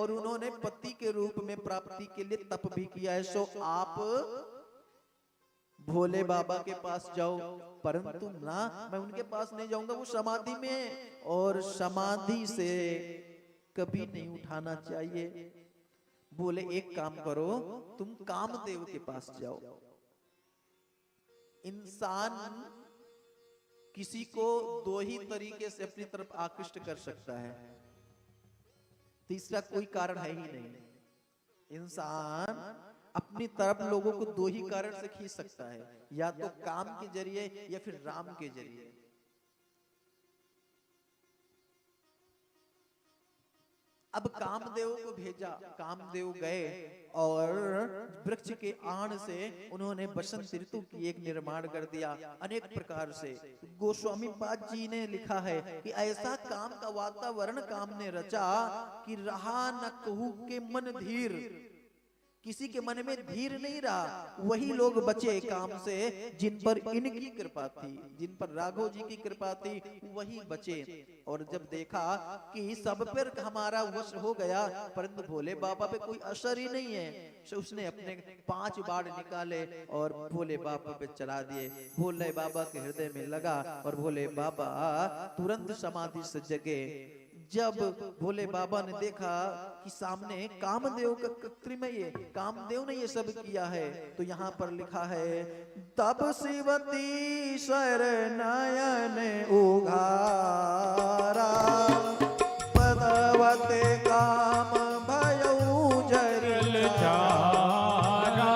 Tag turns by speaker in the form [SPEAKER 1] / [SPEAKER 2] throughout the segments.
[SPEAKER 1] और उन्होंने पति के रूप में प्राप्ति के लिए तप भी किया है। सो आप भोले बाबा के पास जाओ, परंतु ना, मैं उनके पास नहीं जाऊंगा, वो समाधि में है, और समाधि से कभी नहीं उठाना चाहिए। बोले एक काम करो, तुम कामदेव के पास जाओ। इंसान किसी को दो ही तरीके से अपनी तरफ आकृष्ट कर सकता है, तीसरा कोई कारण है ही नहीं। इंसान अपनी तरफ लोगों को दो ही कारण से खींच सकता है, या तो काम के जरिए या फिर राम के जरिए। अब कामदेव को भेजा, कामदेव गए और वृक्ष के आड़ से उन्होंने बसंत ऋतु की एक निर्माण कर दिया अनेक प्रकार से। गोस्वामी पाद जी ने लिखा है कि ऐसा काम का वातावरण काम ने रचा कि रहा न कहू के मन धीर, किसी के मन में धीर नहीं रहा। वही लोग बचे काम से जिन पर इनकी कृपा थी, जिन पर राघव जी की कृपा थी, वही बचे। और जब देखा कि सब पर हमारा वश हो गया परंतु भोले बाबा पे कोई असर ही नहीं है, तो उसने अपने 5 बाण निकाले और भोले बाबा पे चला दिए। भोले बाबा के हृदय में लगा और भोले बाबा तुरंत समाधि से जगे। जब भोले बाबा ने देखा कि सामने कामदेव का कृत्रिम है, कामदेव ने ये सब किया है, तो यहाँ पर लिखा है तब शिवती शरणयन उघारा पदवते काम भयउ जरिल चारा,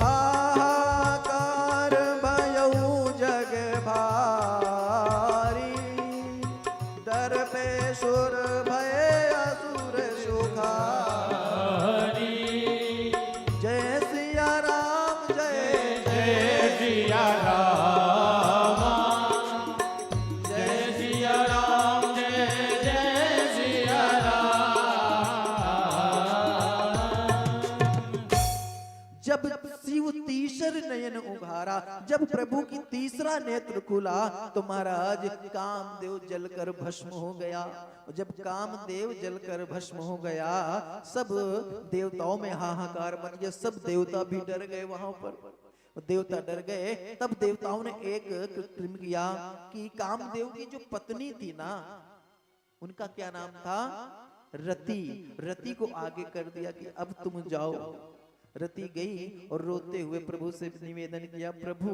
[SPEAKER 1] हाहाकार भयउ जग भारी, दर पे सुर भय असुर सुखारी। जय सिया राम, जय जय सिया राम, जय सिया राम, जय जय सिया राम। जब शिव तीसर नयन उघारा, जब प्रभु की तीसरा नेत्र खुला तो महाराज कामदेव जलकर भस्म हो गया। और जब कामदेव जलकर भस्म हो गया, सब देवताओं में हाहाकार मच गया, सब देवता भी डर गए। वहां पर देवता डर गए। तब देवताओं ने एक कृत्रिम किया कि कामदेव की जो पत्नी थी ना, उनका क्या नाम था, रति। रति को आगे कर दिया कि अब तुम जाओ। रति गई और रोते हुए प्रभु से निवेदन किया, प्रभु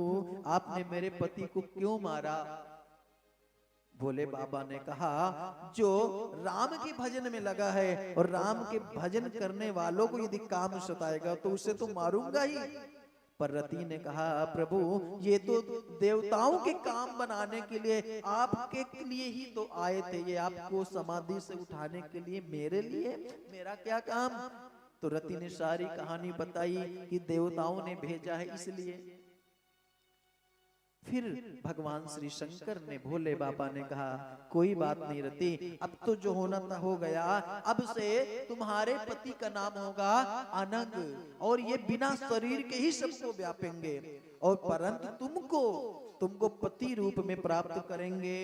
[SPEAKER 1] आपने मेरे पति को क्यों मारा। भोले बाबा ने कहा जो राम के भजन में लगा है और राम के भजन करने वालों को यदि काम सताएगा तो उसे तो मारूंगा ही। पर रति ने कहा प्रभु ये तो देवताओं के काम बनाने के लिए आपके लिए ही तो आए थे, ये आपको समाधि से उठाने के लिए, मेरे लिए मेरा क्या काम। तो रति ने सारी कहानी बताई कि देवताओं ने भेजा है इसलिए। फिर भगवान श्री शंकर ने, भोले बाबा ने कहा कोई बात नहीं रति, अब तो जो होना था हो गया, अब से तुम्हारे पति का नाम होगा अनंग, और ये बिना शरीर के ही सबको व्यापेंगे, और परंतु तुमको पति रूप में प्राप्त करेंगे।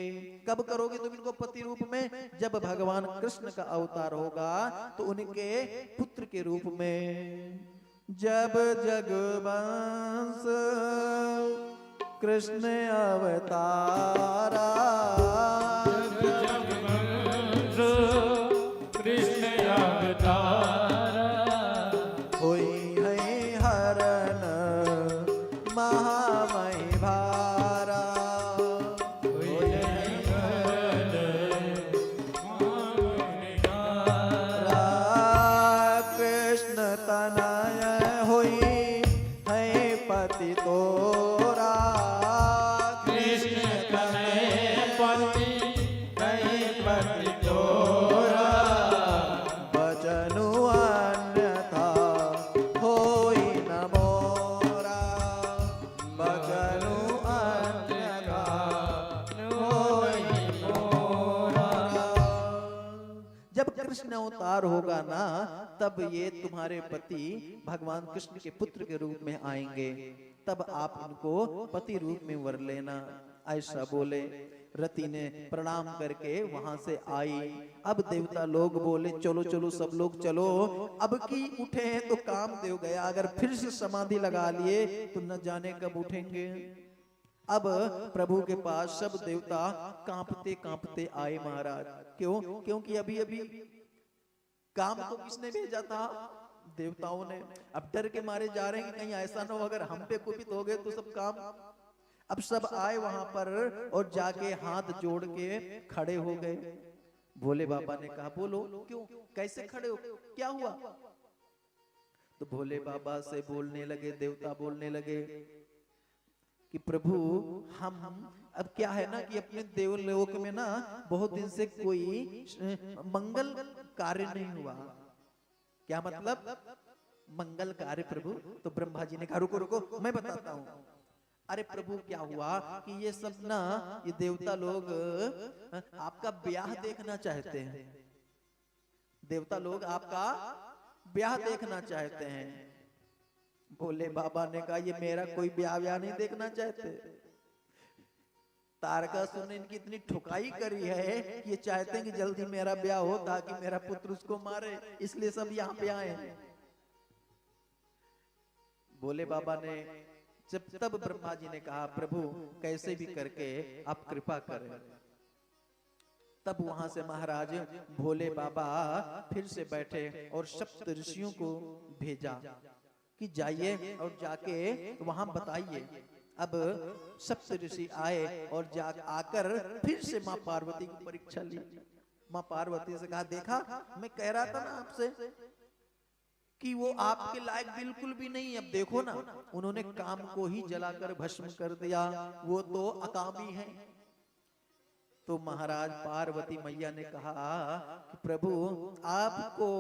[SPEAKER 1] कब करोगे तुम इनको पति रूप में, जब भगवान कृष्ण का अवतार होगा तो उनके पुत्र के रूप में। जब जगवंश कृष्ण अवतारा,
[SPEAKER 2] कृष्ण अवतारा,
[SPEAKER 1] होई है हरण महामय भारा,
[SPEAKER 2] होई हरण महामय भारा।
[SPEAKER 1] कृष्ण तनय होई है पति तोरा, कृष्ण अवतार होगा ना, तब ये तुम्हारे पति भगवान कृष्ण के पुत्र के रूप में आएंगे, तब आप इनको पति रूप में वर लेना, ऐसा बोले। रति ने प्रणाम करके वहां से आई। अब देवता लोग बोले चलो चलो सब लोग चलो, अब की उठे हैं तो कामदेव गया, अगर फिर से समाधि लगा लिए तो न जाने कब उठेंगे। अब प्रभु के पास सब देवता कांपते कांपते आए महाराज। क्यों? क्योंकि अभी अभी काम तो किसने भेजा था? देवताओं ने। अब डर के मारे जा रहे हैं कि कहीं ऐसा ना हो अगर हम पे कुपित हो गए तो सब काम। अब सब आए वहां पर और जाके हाथ जोड़ के खड़े हो गए। भोले बाबा ने कहा बोलो क्यों, कैसे खड़े हो, क्या हुआ? तो भोले बाबा से बोलने लगे, देवता बोलने लगे कि प्रभु हम अब क्या है ना कि अपने देवलोक में ना बहुत दिन से कोई मंगल कार्य नहीं हुआ। क्या मतलब? मंगल कार्य प्रभु। तो ब्रह्मा जी ने कहा रुको रुको मैं बताता हूँ। अरे प्रभु क्या हुआ कि ये सब ना ये देवता लोग आपका ब्याह देखना चाहते हैं। देवता लोग आपका ब्याह देखना चाहते हैं। भोले बाबा ने कहा ये मेरा कोई ब्याह नहीं देखना चाहते। तारकासुर ने इनकी इतनी ठुकाई करी है कि ये चाहते हैं कि जल्दी मेरा ब्याह हो ताकि मेरा पुत्र उसको मारे, इसलिए सब यहाँ पे आए हैं। भोले बाबा ने तब ब्रह्मा जी ने कहा प्रभु कैसे भी करके आप कृपा करें। तब वहां से महाराज भोले बाबा फिर से बैठे और सप्त ऋषियों को भेजा कि जाइए और जाके वहां बताइए। अब सप्त ऋषि आए और आकर फिर से माँ पार्वती की परीक्षा ली। माँ पार्वती से कहा देखा मैं कह रहा था ना आपसे कि वो आपके लायक बिल्कुल भी नहीं। अब देखो ना उन्होंने काम को ही जलाकर भस्म कर दिया, वो तो अकामी है। तो महाराज पार्वती मैया ने कहा कि प्रभु आपको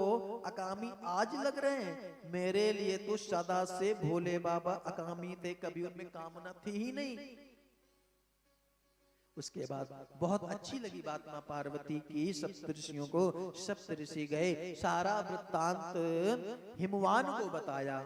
[SPEAKER 1] अकामी आज लग रहे हैं, मेरे लिए तो सदा से भोले बाबा अकामी थे, कभी उनमें कामना थी ही नहीं। उसके बाद बहुत अच्छी लगी बात मां पार्वती की सप्त ऋषियों को। सप्त ऋषि गए, सारा वृत्तांत हिमवान को बताया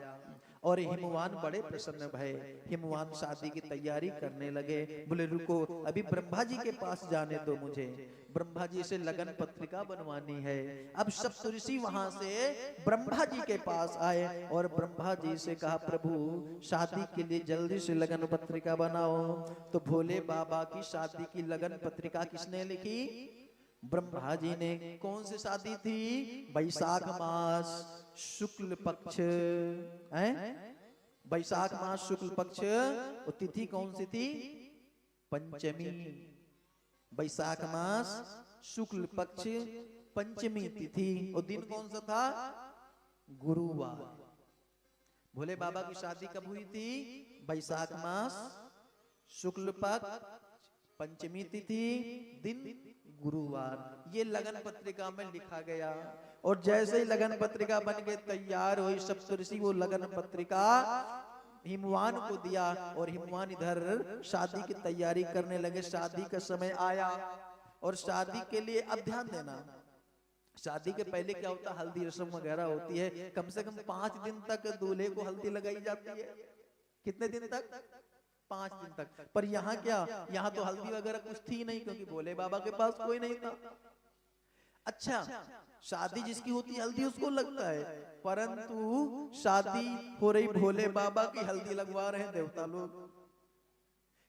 [SPEAKER 1] और हिमवान बड़े प्रसन्न भये। हिमवान शादी की तैयारी करने लगे। बोले रुको अभी ब्रह्मा जी के पास जाने दो मुझे, ब्रह्मा जी से लगन पत्रिका बनवानी है। अब सप्त ऋषि वहां से ब्रह्मा जी के पास आए और ब्रह्मा जी से कहा प्रभु शादी के लिए जल्दी से लगन पत्रिका बनाओ। तो भोले बाबा की शादी की लगन पत्रिका किसने लिखी? ब्रह्मा जी ने। कौन सी शादी थी? वैशाख मास शुक्ल पक्ष है, वैशाख मास शुक्ल पक्ष। और तिथि कौन सी थी? पंचमी। वैशाख मास शुक्ल पक्ष पंचमी तिथि। और दिन कौन सा था? गुरुवार। भोले बाबा की शादी कब हुई थी? वैशाख मास शुक्ल पक्ष पंचमी तिथि, दिन गुरुवार। ये लगन पत्रिका में लिखा गया। और जैसे ही लगन पत्रिका बन के तैयार हुई सप्तऋषि वो लगन पत्रिका हिमवान को दिया और हिमवान इधर शादी की तैयारी करने लगे। शादी का समय आया और शादी के लिए अब ध्यान देना, शादी के पहले क्या होता है? हल्दी रस्म वगैरह होती है। कम से कम 5 दिन तक दूल्हे को हल्दी लगाई जाती है। कितने दिन तक? 5 दिन तक। पर यहाँ क्या, यहाँ तो हल्दी वगैरह कुछ थी नहीं क्योंकि भोले बाबा के पास कोई नहीं था। अच्छा, शादी जिसकी होती हल्दी उसको लगता है, परंतु शादी हो रही भोले बाबा की हल्दी लगवा रहे हैं देवता लोग।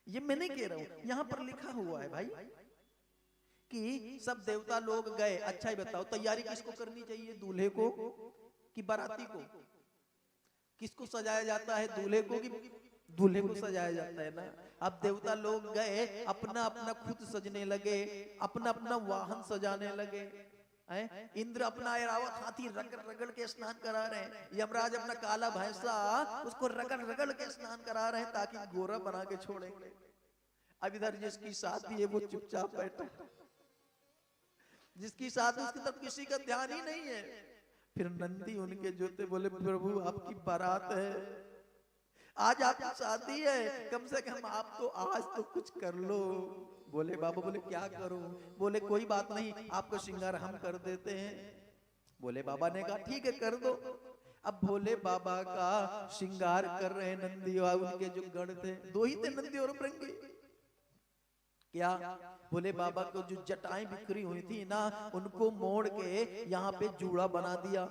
[SPEAKER 1] ये मैं नहीं कह रहा हूं, यहां पर लिखा हुआ है भाई कि सब देवता लोग गए। अच्छा ही बताओ तैयारी किसको करनी चाहिए? दूल्हे को कि बाराती को? किसको सजाया जाता है? दूल्हे को कि दूल्हे को सजाया जाता है ना। अब देवता लोग गए, अपना अपना खुद सजने लगे, अपना अपना वाहन सजाने लगे। इंद्र अपना ऐरावत हाथी रगड़ रगड़ के स्नान करा रहे हैं। यमराज अपना काला भैंसा उसको रगड़ रगड़ के स्नान करा रहे हैं ताकि गोरा बना के छोड़ेंगे। अब इधर जिसकी शादी है वो चुपचाप बैठा, जिसकी शादी उसकी तरफ किसी का ध्यान ही नहीं है। फिर नंदी उनके जोते बोले प्रभु आपकी बारात है, आज आपकी शादी है, कम से कम आप तो आज तो कुछ कर लो। बोले बाबा बोले क्या करूं? बोले कोई बात नहीं, आपको श्रृंगार हम कर देते हैं। बोले बाबा ने कहा ठीक है कर दो। अब भोले बाबा का श्रृंगार कर रहे नंदी और उनके जो गण थे, 2 ही थे नंदी और भृंगी। क्या? बोले बाबा को जो जटाएं बिखरी हुई थी ना, उनको मोड़ के यहाँ पे जूड़ा बना दिया।